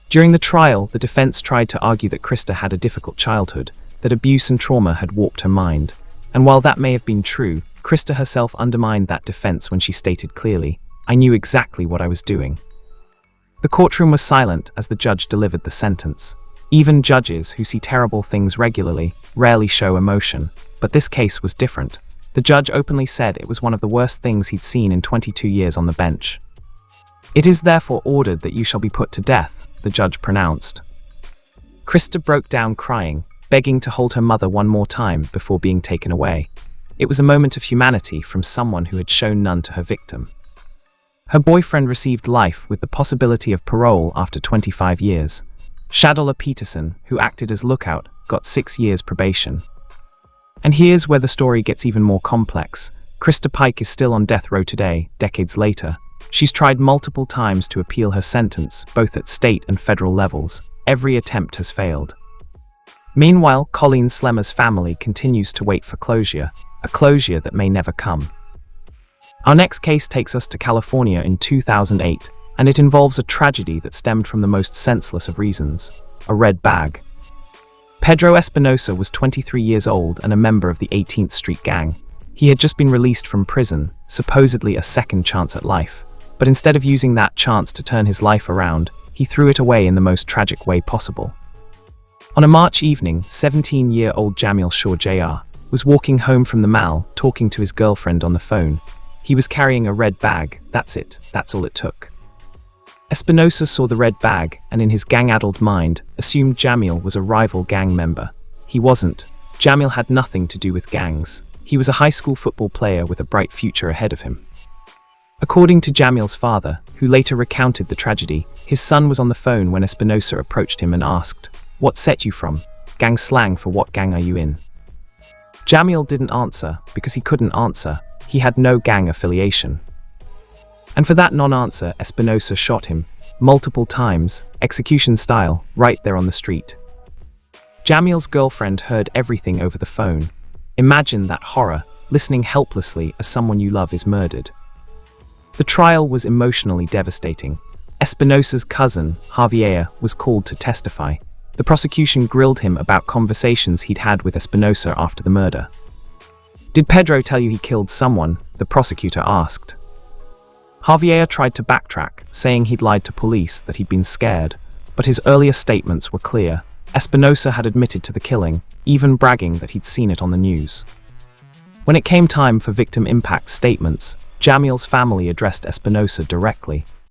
During the trial, the defense tried to argue that Krista had a difficult childhood, that abuse and trauma had warped her mind. And while that may have been true, Krista herself undermined that defense when she stated clearly, "I knew exactly what I was doing." The courtroom was silent as the judge delivered the sentence. Even judges, who see terrible things regularly, rarely show emotion. But this case was different. The judge openly said it was one of the worst things he'd seen in 22 years on the bench. "It is therefore ordered that you shall be put to death," the judge pronounced. Krista broke down crying, begging to hold her mother one more time before being taken away. It was a moment of humanity from someone who had shown none to her victim. Her boyfriend received life with the possibility of parole after 25 years. Shadola Peterson, who acted as lookout, got 6 years probation. And here's where the story gets even more complex. Krista Pike is still on death row today, decades later. She's tried multiple times to appeal her sentence, both at state and federal levels. Every attempt has failed. Meanwhile, Colleen Slemmer's family continues to wait for closure, a closure that may never come. Our next case takes us to California in 2008, and it involves a tragedy that stemmed from the most senseless of reasons: a red bag. Pedro Espinosa was 23 years old and a member of the 18th Street Gang. He had just been released from prison, supposedly a second chance at life. But instead of using that chance to turn his life around, he threw it away in the most tragic way possible. On a March evening, 17-year-old Jamil Shaw Jr. was walking home from the mall, talking to his girlfriend on the phone. He was carrying a red bag. That's it. That's all it took. Espinosa saw the red bag and, in his gang-addled mind, assumed Jamil was a rival gang member. He wasn't. Jamil had nothing to do with gangs. He was a high school football player with a bright future ahead of him. According to Jamil's father, who later recounted the tragedy, his son was on the phone when Espinosa approached him and asked, "What set you from? Gang slang for what gang are you in?" Jamil didn't answer because he couldn't answer. He had no gang affiliation. And for that non-answer, Espinosa shot him, multiple times, execution style, right there on the street. Jamil's girlfriend heard everything over the phone. Imagine that horror, listening helplessly as someone you love is murdered. The trial was emotionally devastating. Espinosa's cousin, Javier, was called to testify. The prosecution grilled him about conversations he'd had with Espinosa after the murder. "Did Pedro tell you he killed someone?" the prosecutor asked. Javier tried to backtrack, saying he'd lied to police, that he'd been scared, but his earlier statements were clear. Espinosa had admitted to the killing, even bragging that he'd seen it on the news. When it came time for victim impact statements, Jamil's family addressed Espinosa directly.